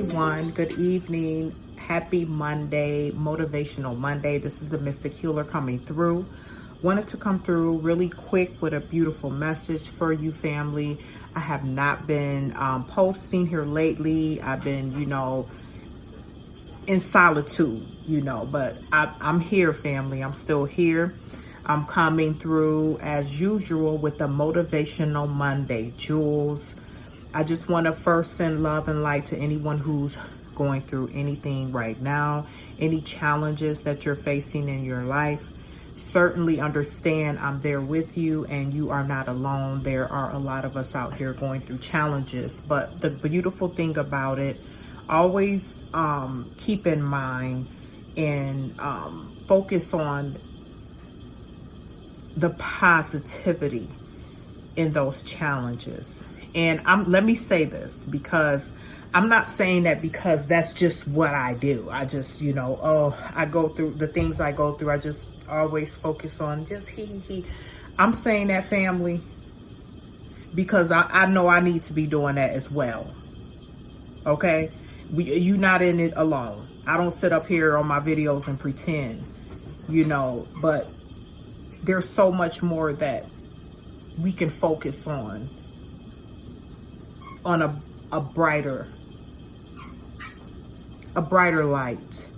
everyone. Good evening. Happy Monday, Motivational Monday. This is the Mystic Healer coming through. Wanted to come through really quick with a beautiful message for you, family. I have not been posting here lately. I've been, in solitude, but I'm here, family. I'm still here. I'm coming through as usual with the Motivational Monday, Jules. I just want to first send love and light to anyone who's going through anything right now, any challenges that you're facing in your life. Certainly understand I'm there with you and you are not alone. There are a lot of us out here going through challenges, but the beautiful thing about it, always keep in mind and focus on the positivity in those challenges. And let me say this, because I'm not saying that because that's just what I do. I just, I go through the things I go through. I just always focus on just he. I'm saying that, family, because I know I need to be doing that as well. Okay? You're not in it alone. I don't sit up here on my videos and pretend, but there's so much more that we can focus on a brighter light,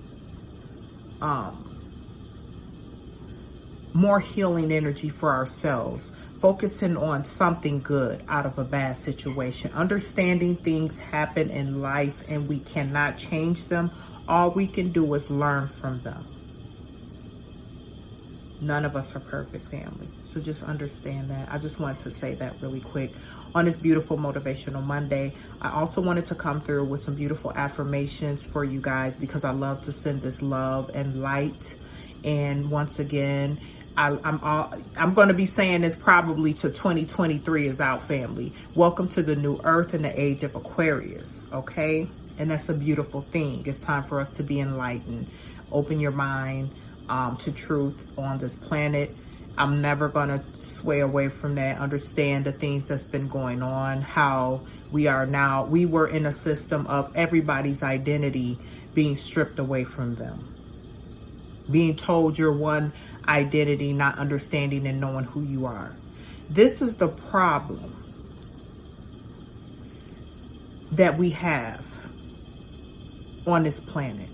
more healing energy for ourselves, focusing on something good out of a bad situation, understanding things happen in life and we cannot change them. All we can do is learn from them. None of us are perfect, family. So just understand that. I just wanted to say that really quick on this beautiful Motivational Monday. I also wanted to come through with some beautiful affirmations for you guys because I love to send this love and light. And once again, I'm going to be saying this probably to 2023 is out, family. Welcome to the new earth and the age of Aquarius, okay? And that's a beautiful thing. It's time for us to be enlightened. Open your mind to truth on this planet. I'm never going to sway away from that. Understand the things that's been going on, how we were in a system of everybody's identity being stripped away from them. Being told you're one identity, not understanding and knowing who you are. This is the problem that we have on this planet.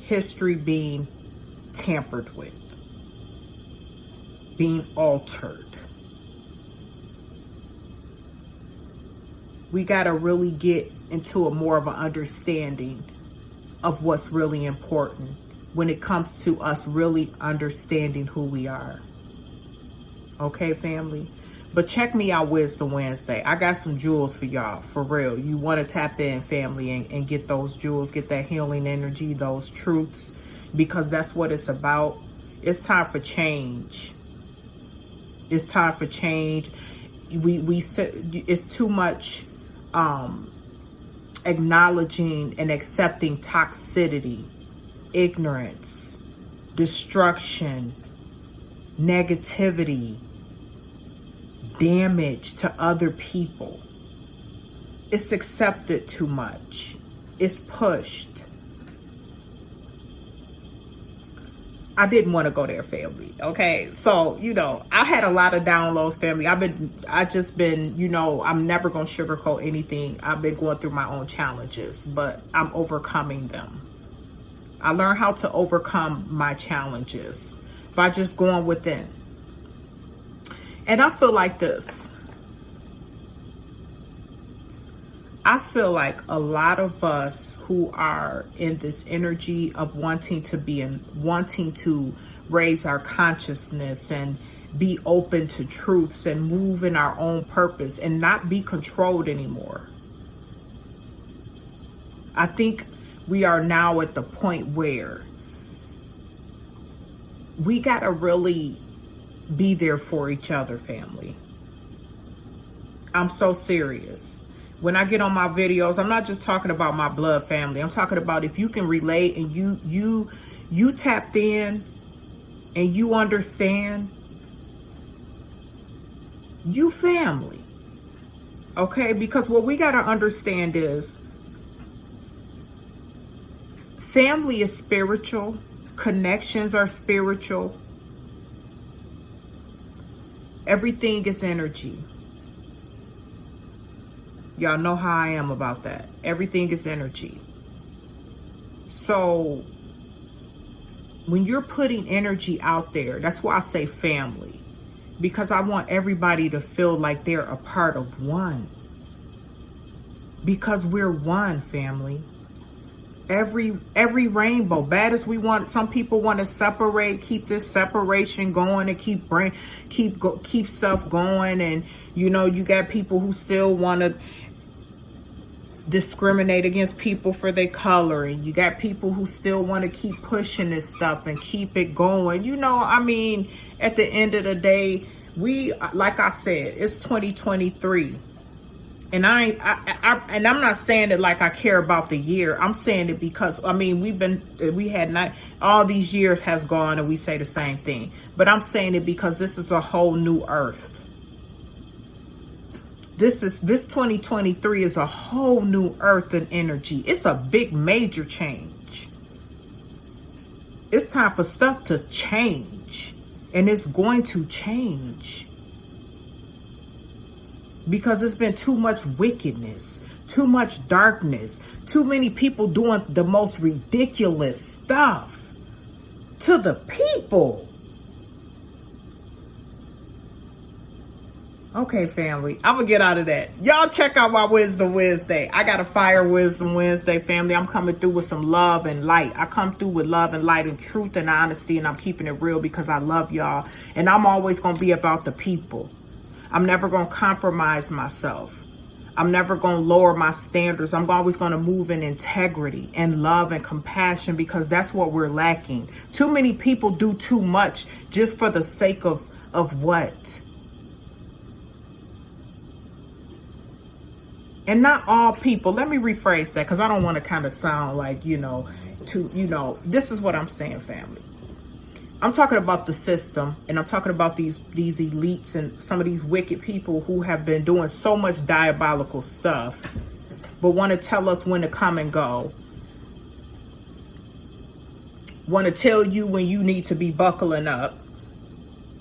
History being tampered with, being altered. We got to really get into a more of an understanding of what's really important when it comes to us really understanding who we are. Okay, family? But check me out Wisdom Wednesday. I got some jewels for y'all, for real. You want to tap in, family, and get those jewels, get that healing energy, those truths, because that's what it's about. It's time for change. It's time for change. It's too much acknowledging and accepting toxicity, ignorance, destruction, negativity, damage to other people. It's accepted too much. It's pushed. I didn't want to go there, family. Okay. So, I had a lot of downloads, family. I just been, I'm never going to sugarcoat anything. I've been going through my own challenges, but I'm overcoming them. I learned how to overcome my challenges by just going within. And I feel like this. I feel like a lot of us who are in this energy of wanting to raise our consciousness and be open to truths and move in our own purpose and not be controlled anymore. I think we are now at the point where we got to really be there for each other, family. I'm so serious. When I get on my videos, I'm not just talking about my blood family. I'm talking about if you can relate and you tapped in and you understand, you family. Okay? Because what we got to understand is Family is spiritual. Connections are spiritual. Everything is energy. Y'all know how I am about that. Everything is energy. So when you're putting energy out there, that's why I say family, because I want everybody to feel like they're a part of one, because we're one, family. Every rainbow, bad as we want, some people want to separate, keep this separation going and keep stuff going. And you know, you got people who still want to discriminate against people for their color, and you got people who still want to keep pushing this stuff and keep it going. You know, I mean, at the end of the day, like I said, it's 2023. And I'm not saying it like I care about the year. I'm saying it because, I mean, all these years has gone and we say the same thing. But I'm saying it because this is a whole new earth. This 2023 is a whole new earth and energy. It's a big major change. It's time for stuff to change, and it's going to change. Because it's been too much wickedness, too much darkness, too many people doing the most ridiculous stuff to the people. Okay, family, I'm gonna get out of that. Y'all check out my Wisdom Wednesday. I got a fire Wisdom Wednesday, family. I'm coming through with some love and light. I come through with love and light and truth and honesty, and I'm keeping it real because I love y'all. And I'm always gonna be about the people. I'm never gonna compromise myself. I'm never gonna lower my standards. I'm always gonna move in integrity and love and compassion, because that's what we're lacking. Too many people do too much just for the sake of what? And not all people, let me rephrase that, because I don't want to kind of sound like, this is what I'm saying, family. I'm talking about the system, and I'm talking about these elites and some of these wicked people who have been doing so much diabolical stuff, but want to tell us when to come and go. Want to tell you when you need to be buckling up.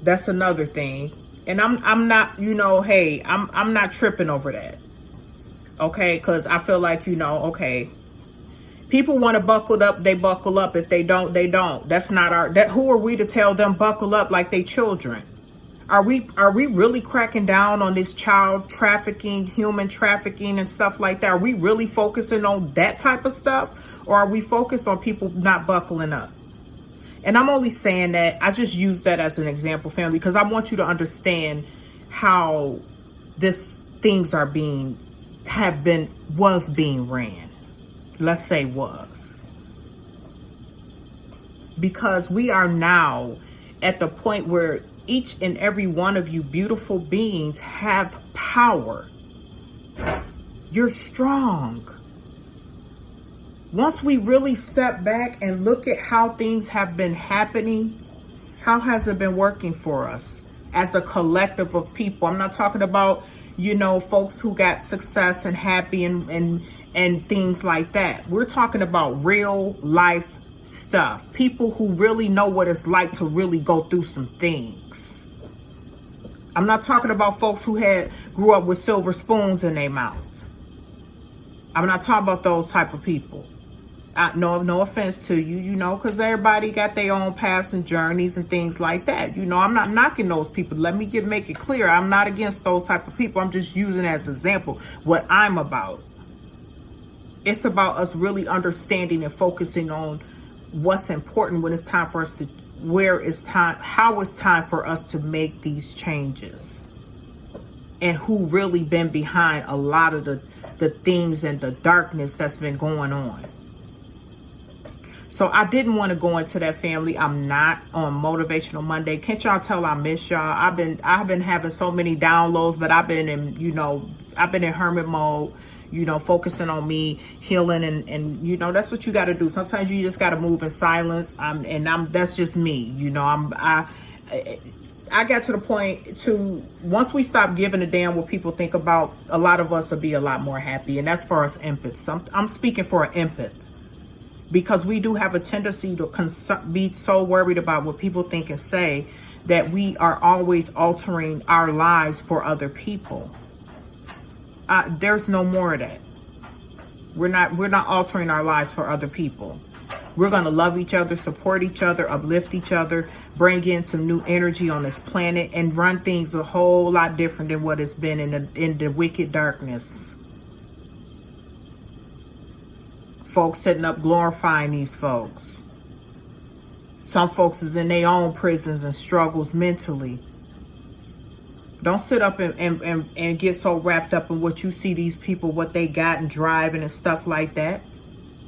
That's another thing. And I'm not, hey, I'm not tripping over that. Okay, because I feel like, okay, people want to buckle up, they buckle up. If they don't, they don't. That's not who are we to tell them buckle up like they children? Are we really cracking down on this child trafficking, human trafficking and stuff like that? Are we really focusing on that type of stuff? Or are we focused on people not buckling up? And I'm only saying that, I just use that as an example, family, because I want you to understand how things are was being ran. Let's say was. Because we are now at the point where each and every one of you beautiful beings have power. You're strong. Once we really step back and look at how things have been happening, how has it been working for us as a collective of people? I'm not talking about folks who got success and happy and things like that. We're talking about real life stuff. People who really know what it's like to really go through some things. I'm not talking about folks who grew up with silver spoons in their mouth. I'm not talking about those type of people. No offense to you, because everybody got their own paths and journeys and things like that. I'm not knocking those people. Let me make it clear. I'm not against those type of people. I'm just using as an example what I'm about. It's about us really understanding and focusing on what's important when it's time for us to, how it's time for us to make these changes. And who really been behind a lot of the things and the darkness that's been going on. So I didn't want to go into that, family. I'm not on Motivational Monday. Can't y'all tell I miss y'all? I've been having so many downloads, but I've been in hermit mode, focusing on me, healing, and that's what you got to do. Sometimes you just got to move in silence. That's just me. I got to the point to, once we stop giving a damn what people think about, a lot of us will be a lot more happy, and that's for us empaths. I'm speaking for an empath. because we do have a tendency to be so worried about what people think and say that we are always altering our lives for other people. There's no more of that. We're not altering our lives for other people. We're going to love each other, support each other, uplift each other, bring in some new energy on this planet, and run things a whole lot different than what it's been in the wicked darkness. Folks sitting up glorifying these folks. Some folks is in their own prisons and struggles mentally. Don't sit up and get so wrapped up in what you see these people, what they got and driving and stuff like that.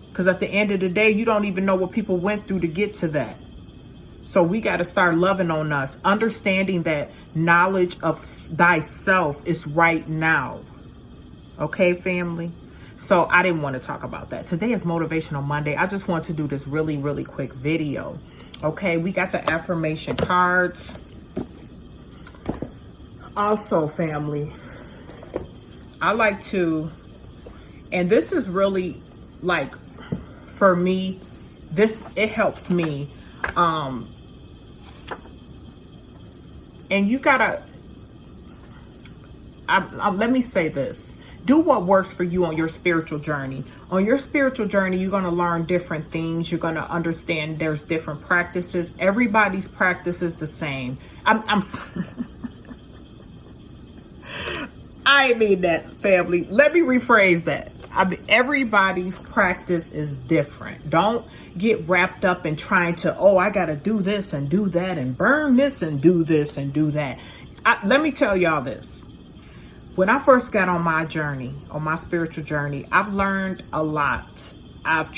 Because at the end of the day, you don't even know what people went through to get to that. So we got to start loving on us, understanding that knowledge of thyself is right now. Okay, family? So I didn't want to talk about that. Today is Motivational Monday. I just want to do this really, really quick video. Okay, we got the affirmation cards. Also, family, I like to, and this is really like, for me, it helps me. And you gotta, let me say this. Do what works for you on your spiritual journey. On your spiritual journey, you're going to learn different things. You're going to understand there's different practices. Everybody's practice is the same. I mean that, family. Let me rephrase that. Everybody's practice is different. Don't get wrapped up in trying to, I got to do this and do that and burn this and do this and do that. Let me tell y'all this. When I first got on my journey, on my spiritual journey, I've learned a lot. I've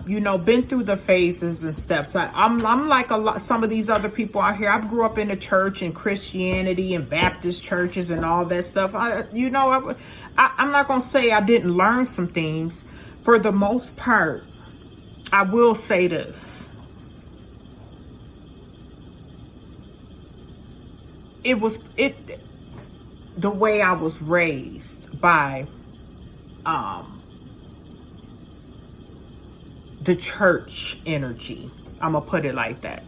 been through the phases and steps. I'm like some of these other people out here. I grew up in the church and Christianity and Baptist churches and all that stuff. I'm not going to say I didn't learn some things. For the most part, I will say this. The way I was raised by the church energy. I'm going to put it like that.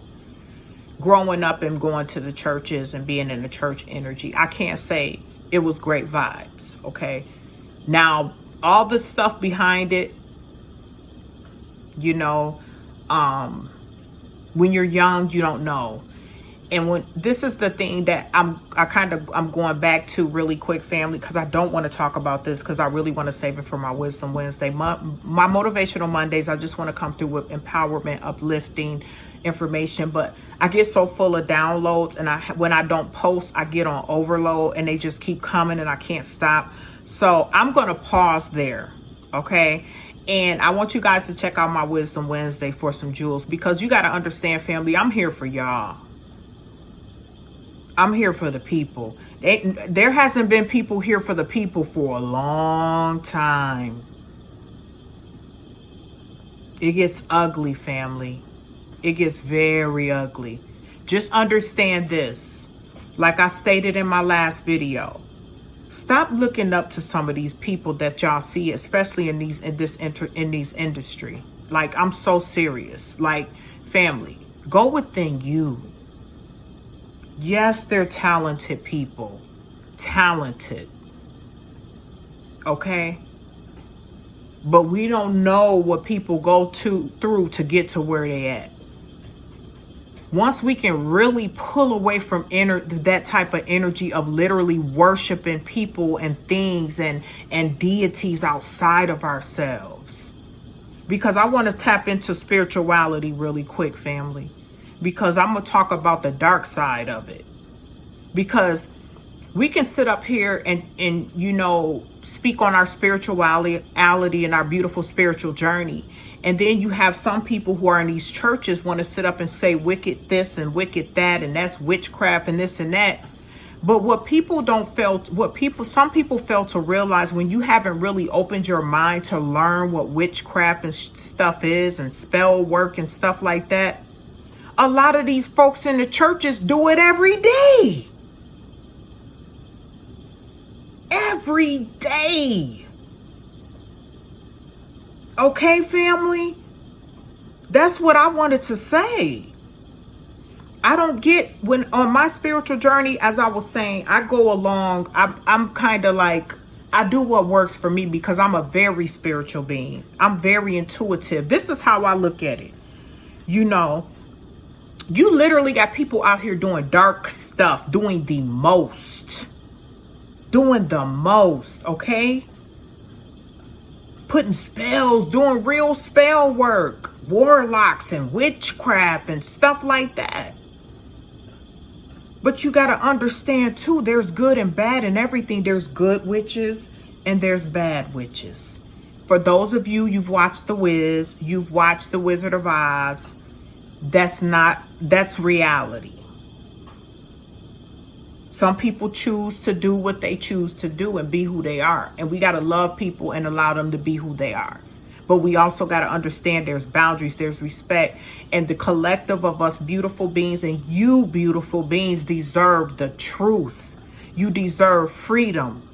Growing up and going to the churches and being in the church energy, I can't say it was great vibes, okay? Now, all the stuff behind it, when you're young, you don't know. And this is the thing that I'm going back to really quick, family, because I don't want to talk about this because I really want to save it for my Wisdom Wednesday. My Motivational Mondays, I just want to come through with empowerment, uplifting information. But I get so full of downloads, and when I don't post, I get on overload, and they just keep coming, and I can't stop. So I'm going to pause there, okay? And I want you guys to check out my Wisdom Wednesday for some jewels, because you got to understand, family, I'm here for y'all. I'm here for the people. There hasn't been people here for the people for a long time. It gets ugly, family. It gets very ugly. Just understand this. Like I stated in my last video, stop looking up to some of these people that y'all see, especially in these industry. Like, I'm so serious. Like, family, go within you. Yes, they're talented people. Talented. Okay? But we don't know what people go through to get to where they at. Once we can really pull away from that type of energy of literally worshiping people and things and deities outside of ourselves. Because I want to tap into spirituality really quick, family. Because I'm going to talk about the dark side of it. Because we can sit up here and speak on our spirituality and our beautiful spiritual journey. And then you have some people who are in these churches want to sit up and say wicked this and wicked that, and that's witchcraft and this and that. But some people fail to realize, when you haven't really opened your mind to learn what witchcraft and stuff is, and spell work and stuff like that, a lot of these folks in the churches do it every day. Every day. Okay, family? That's what I wanted to say. I don't get, when on my spiritual journey, as I was saying, I go along, I'm kind of like, I do what works for me because I'm a very spiritual being. I'm very intuitive. This is how I look at it. You know, you literally got people out here doing dark stuff, doing the most, okay? Putting spells, doing real spell work, warlocks and witchcraft and stuff like that. But you got to understand too, there's good and bad in everything. There's good witches and there's bad witches. For those of you, you've watched The Wiz, you've watched The Wizard of Oz. That's reality. Some people choose to do what they choose to do and be who they are. And we got to love people and allow them to be who they are. But we also got to understand there's boundaries, there's respect. And the collective of us beautiful beings and you beautiful beings deserve the truth. You deserve freedom.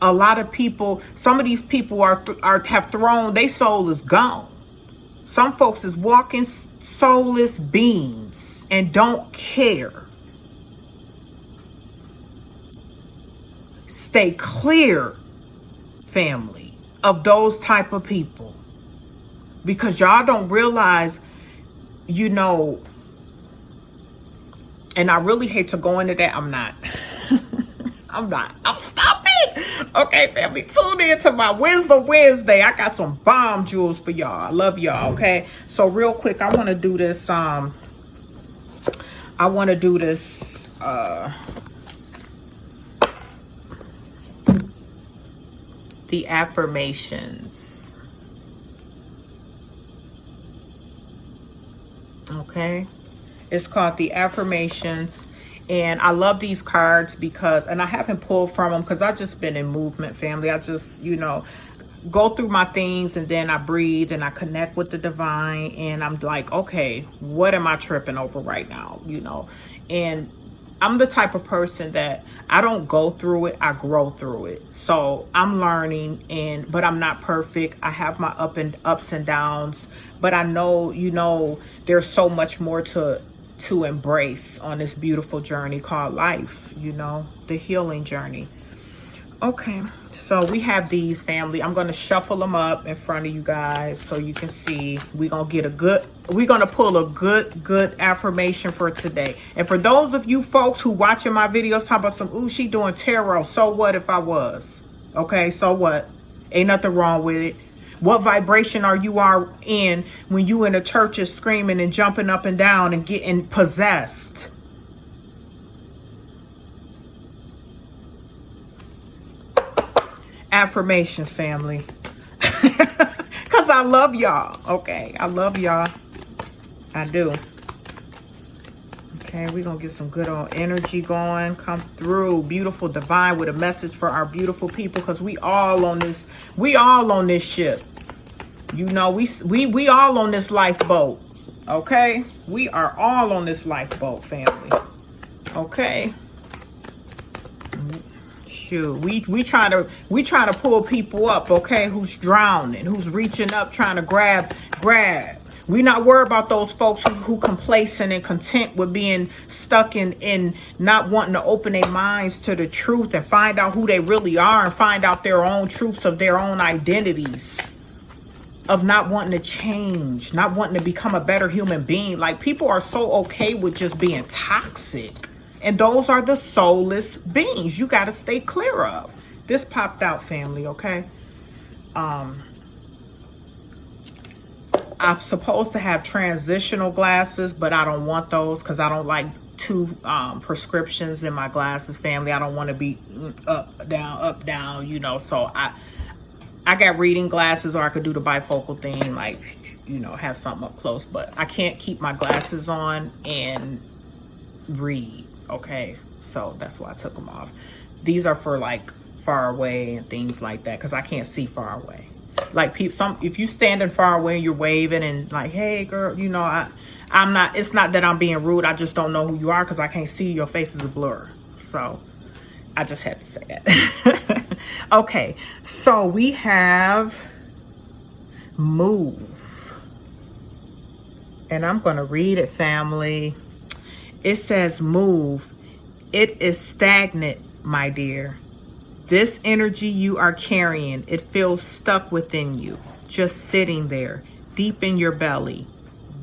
A lot of people, some of these people have thrown, their soul is gone. Some folks is walking soulless beings and don't care. Stay clear, family, of those type of people. Because y'all don't realize, you know, and I really hate to go into that. I'm not. I'm stopping. Okay, family, tune in to my Wisdom Wednesday. I got some bomb jewels for y'all. I love y'all, okay? So real quick, I want to do this. The affirmations. Okay? It's called the affirmations. And I love these cards because, and I haven't pulled from them because I've just been in movement, family. I just, you know, go through my things and then I breathe and I connect with the divine. And I'm like, okay, what am I tripping over right now? You know, and I'm the type of person that I don't go through it, I grow through it. So I'm learning, but I'm not perfect. I have my ups and downs, but I know, you know, there's so much more to embrace on this beautiful journey called life, you know, the healing journey. Okay, so we have these, family. I'm going to shuffle them up in front of you guys so you can see. We're going to pull a good affirmation for today. And for those of you folks who watching my videos talking about some, ooh, she doing tarot. So what if I was? Okay, so what? Ain't nothing wrong with it. What vibration are you in when you in a church is screaming and jumping up and down and getting possessed? Affirmations, family. Because I love y'all. Okay, I love y'all. I do. Okay, we're going to get some good old energy going. Come through. Beautiful divine with a message for our beautiful people. Because we all on this ship. You know, we all on this lifeboat. Okay? We are all on this lifeboat, family. Okay? Shoot, we trying to pull people up, okay, who's drowning, who's reaching up, trying to grab. We not worried about those folks who complacent and content with being stuck in not wanting to open their minds to the truth and find out who they really are and find out their own truths of their own identities, of not wanting to change, not wanting to become a better human being. Like, people are so okay with just being toxic. And those are the soulless beings you got to stay clear of. This popped out, family, okay? I'm supposed to have transitional glasses, but I don't want those because I don't like two prescriptions in my glasses, family. I don't want to be up, down, you know. So I got reading glasses, or I could do the bifocal thing, like, you know, have something up close. But I can't keep my glasses on and read, okay? So that's why I took them off. These are for, like, far away and things like that, because I can't see far away. Like, if you standing far away and you're waving and like, hey girl, you know, I'm not, it's not that I'm being rude, I just don't know who you are because I can't see, your face is a blur. So I just had to say that. Okay, so we have move. And I'm going to read it, family. It says, move. It is stagnant, my dear. This energy you are carrying, it feels stuck within you, just sitting there, deep in your belly.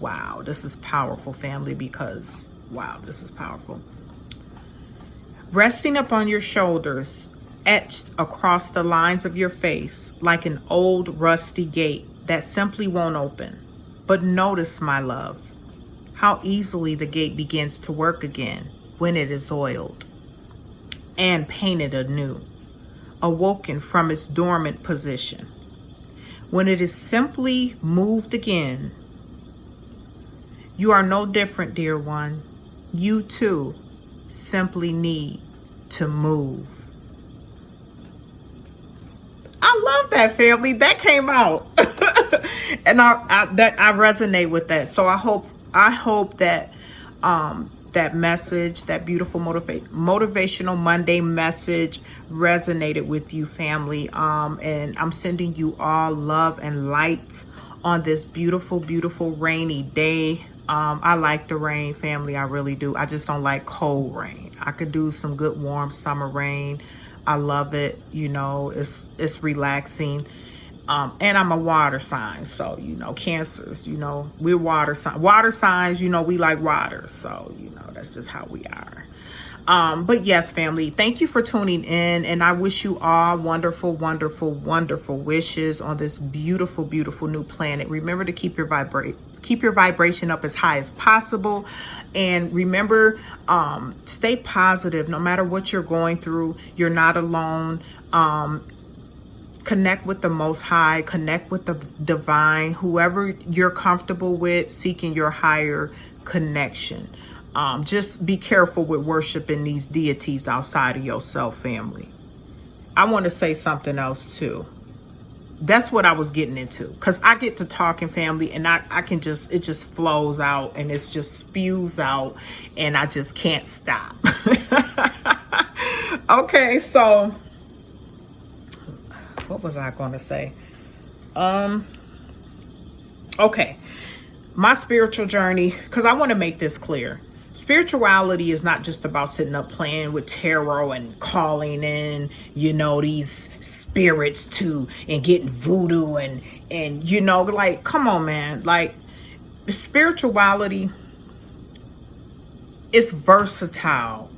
Wow, this is powerful, family, because, wow, this is powerful. Resting upon your shoulders, etched across the lines of your face, like an old rusty gate that simply won't open. But notice, my love, how easily the gate begins to work again when it is oiled and painted anew, awoken from its dormant position. When it is simply moved again, you are no different, dear one. You too simply need to move. I love that, family. That came out. And I resonate with that. So I hope that that message, that beautiful motivational Monday message resonated with you, family. And I'm sending you all love and light on this beautiful, beautiful rainy day. I like the rain, family. I really do. I just don't like cold rain. I could do some good warm summer rain. I love it. You know, it's relaxing. And I'm a water sign. So, you know, Cancers, you know, we're water signs, you know, we like water. So, you know, that's just how we are. But yes, family, thank you for tuning in. And I wish you all wonderful, wonderful, wonderful wishes on this beautiful, beautiful new planet. Remember to keep your vibration up as high as possible. And remember, stay positive. No matter what you're going through, you're not alone. Connect with the Most High, connect with the divine, whoever you're comfortable with, seeking your higher connection. Just be careful with worshiping these deities outside of yourself, family. I want to say something else too. That's what I was getting into, because I get to talking, family, and I can just, it just flows out and it's just spews out and I just can't stop. Okay, so what was I going to say? Okay, my spiritual journey, because I want to make this clear. Spirituality is not just about sitting up playing with tarot and calling in, you know, these spirits too, and getting voodoo and you know, like, come on, man. Like, spirituality is versatile.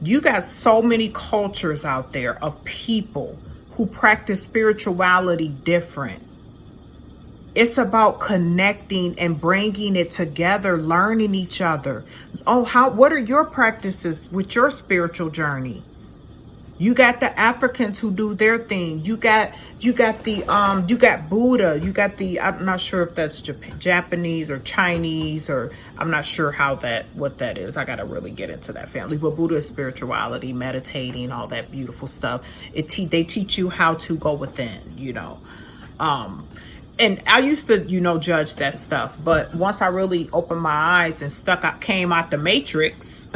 You got so many cultures out there of people who practice spirituality different. It's about connecting and bringing it together, learning each other. Oh, what are your practices with your spiritual journey? You got the Africans who do their thing. You got Buddha. You got I'm not sure if that's Japanese or Chinese, or I'm not sure what that is. I got to really get into that, family. But Buddha is spirituality, meditating, all that beautiful stuff. They teach you how to go within, you know. And I used to, you know, judge that stuff. But once I really opened my eyes and came out the matrix,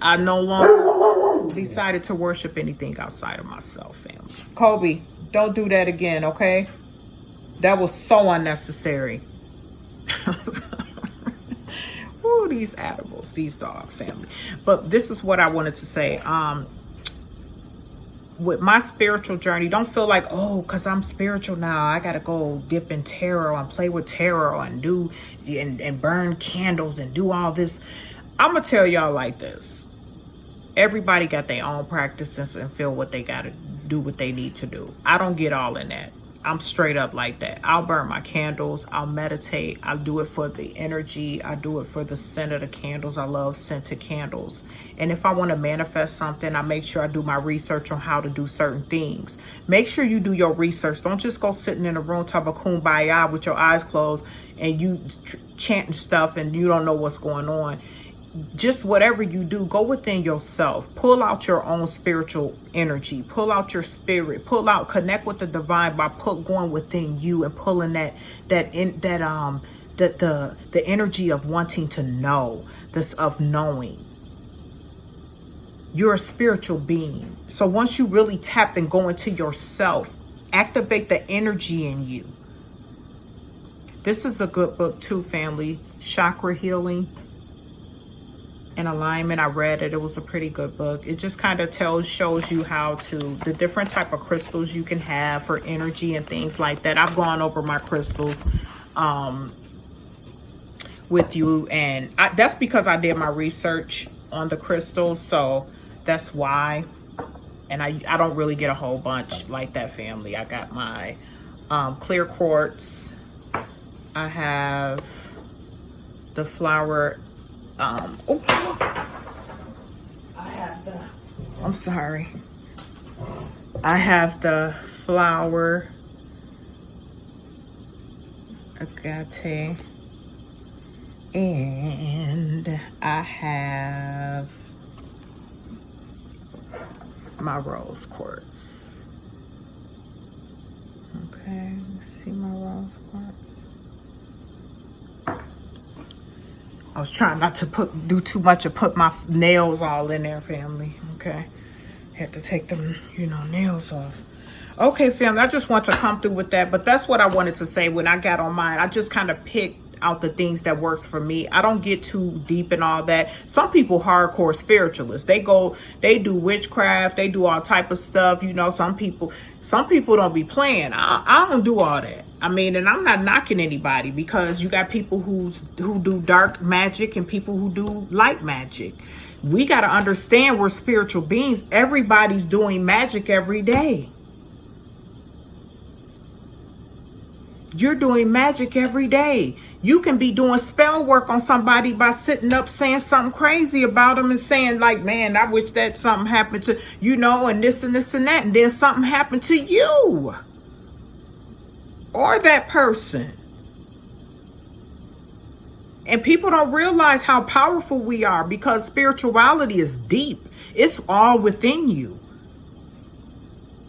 I no longer decided to worship anything outside of myself, family. Kobe, don't do that again, okay? That was so unnecessary. Ooh, these animals, these dogs, family. But this is what I wanted to say. With my spiritual journey, don't feel like, oh, because I'm spiritual now, I gotta go dip in tarot and play with tarot and do and burn candles and do all this. I'm gonna tell y'all like this. Everybody got their own practices and feel what they gotta do, what they need to do. I don't get all in that. I'm straight up like that. I'll burn my candles. I'll meditate. I'll do it for the energy. I do it for the scent of the candles. I love scented candles. And if I want to manifest something, I make sure I do my research on how to do certain things. Make sure you do your research. Don't just go sitting in a room talking about kumbaya with your eyes closed and you chanting stuff and you don't know what's going on. Just whatever you do, go within yourself. Pull out your own spiritual energy. Pull out your spirit. Connect with the divine by going within you and pulling the energy of wanting to know, of knowing. You're a spiritual being. So once you really tap and go into yourself, activate the energy in you. This is a good book too, family. Chakra Healing and Alignment. I read it. It was a pretty good book. It just kind of shows you how to, the different type of crystals you can have for energy and things like that. I've gone over my crystals with you, and that's because I did my research on the crystals, so that's why. And I don't really get a whole bunch like that, family. I got my clear quartz. I have the flower. I have the, I'm sorry. I have the flower agate. And I have my rose quartz. Okay, let's see my rose quartz. I was trying not to do too much and put my nails all in there, family. Okay, had to take them, nails off. Okay, family, I just want to come through with that, but that's what I wanted to say when I got on mine. I just kind of picked out the things that works for me. I don't get too deep in all that. Some people hardcore spiritualists. They do witchcraft, they do all type of stuff. Some people don't be playing. I don't do all that. I mean, and I'm not knocking anybody, because you got people who do dark magic and people who do light magic. We got to understand we're spiritual beings. Everybody's doing magic every day. You're doing magic every day. You can be doing spell work on somebody by sitting up saying something crazy about them and saying like, man, I wish that something happened to, and this and this and that. And then something happened to you or that person. And people don't realize how powerful we are, because spirituality is deep. It's all within you.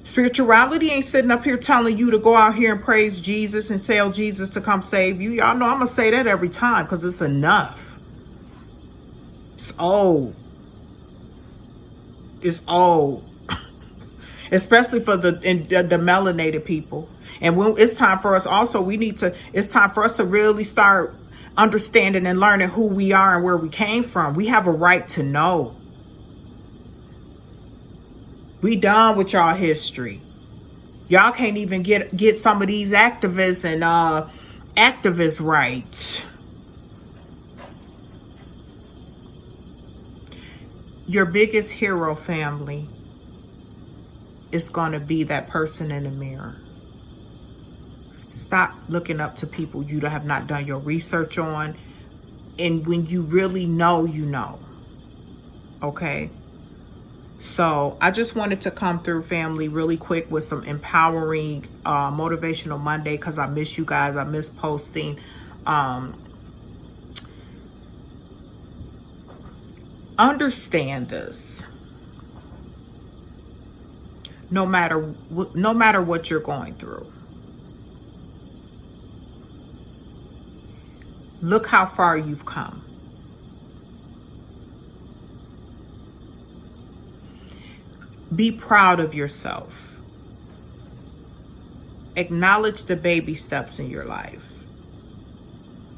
Spirituality ain't sitting up here telling you to go out here and praise Jesus and tell Jesus to come save you. Y'all know I'm going to say that every time, because it's enough. It's old. It's old. Especially for the melanated people. And when it's time for us also, it's time for us to really start understanding and learning who we are and where we came from. We have a right to know. We done with y'all history. Y'all can't even get some of these activists and activist rights. Your biggest hero, family, is going to be that person in the mirror. Stop looking up to people you have not done your research on. And when you really know, you know. Okay? So I just wanted to come through, family, really quick with some empowering Motivational Monday, because I miss you guys. I miss posting. Understand this. No matter what you're going through, look how far you've come. Be proud of yourself. Acknowledge the baby steps in your life.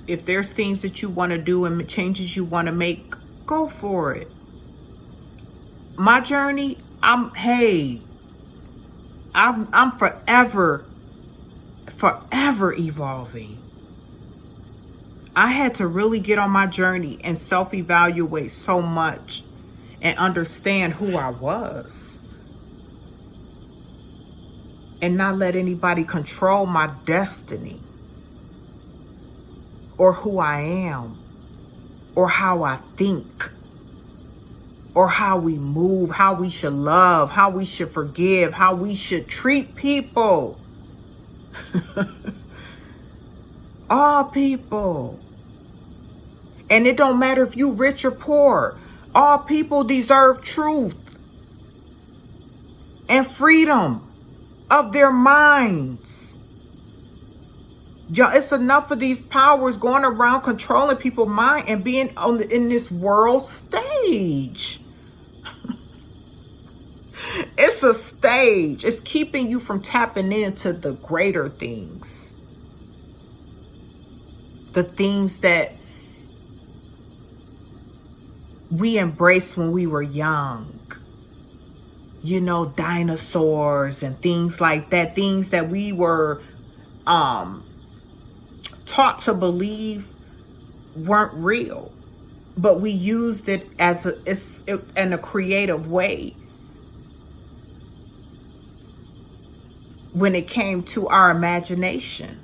If there's things that you want to do and changes you want to make, go for it. My journey, I'm forever evolving. I had to really get on my journey and self-evaluate so much and understand who I was. And not let anybody control my destiny or who I am or how I think or how we move, how we should love, how we should forgive, how we should treat people. All people. And it don't matter if you rich or poor. All people deserve truth and freedom of their minds. Y'all, it's enough of these powers going around controlling people's mind and being in this world stage. It's a stage. It's keeping you from tapping into the greater things. the things that we embraced when we were young. You know, dinosaurs and things like that. Things that we were taught to believe weren't real. But we used it as in a creative way when it came to our imagination.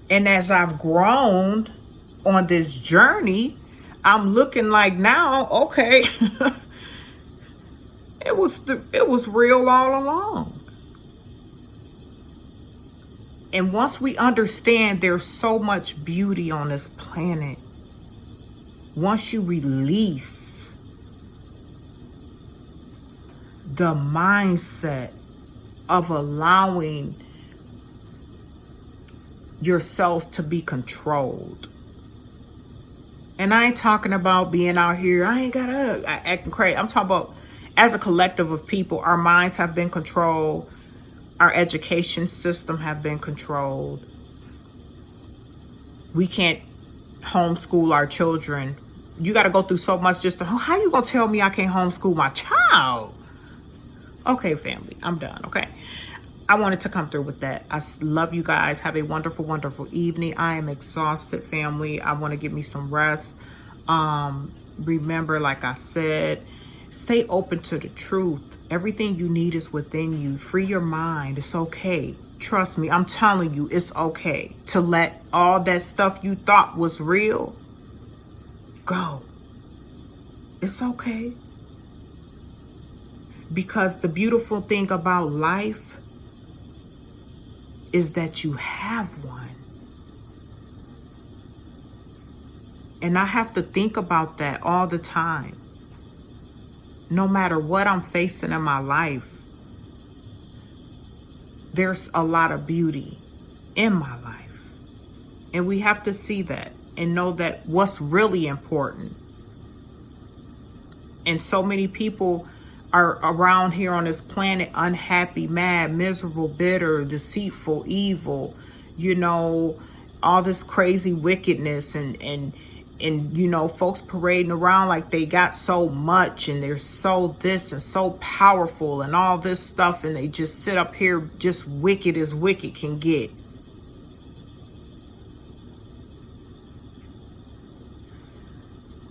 And as I've grown on this journey, I'm looking like now, okay, it was real all along. And once we understand there's so much beauty on this planet, once you release the mindset of allowing yourselves to be controlled. And I ain't talking about being out here, I ain't gotta acting crazy. I'm talking about as a collective of people, our minds have been controlled. Our education system have been controlled. We can't homeschool our children. You got to go through so much just to, how you going to tell me I can't homeschool my child? Okay, family, I'm done, okay? I wanted to come through with that. I love you guys. Have a wonderful, wonderful evening. I am exhausted, family. I want to get me some rest. Remember, like I said, stay open to the truth. Everything you need is within you. Free your mind. It's okay. Trust me. I'm telling you, it's okay to let all that stuff you thought was real go. It's okay. Because the beautiful thing about life is that you have one. And I have to think about that all the time. No matter what I'm facing in my life, there's a lot of beauty in my life. And we have to see that and know that what's really important. And so many people are around here on this planet unhappy, mad, miserable, bitter, deceitful, evil, you know, all this crazy wickedness and you know, folks parading around like they got so much and they're so this and so powerful and all this stuff, and they just sit up here just wicked as wicked can get.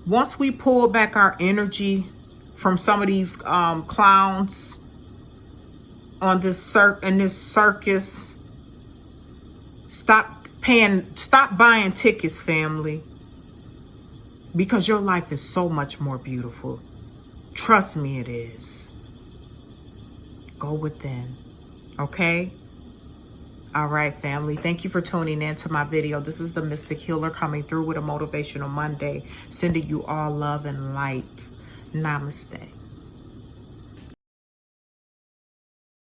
Once we pull back our energy from some of these clowns on this circus, stop buying tickets, family. Because your life is so much more beautiful. Trust me, it is. Go within. Okay? All right, family. Thank you for tuning in to my video. This is the Mystic Healer coming through with a Motivational Monday. Sending you all love and light. Namaste.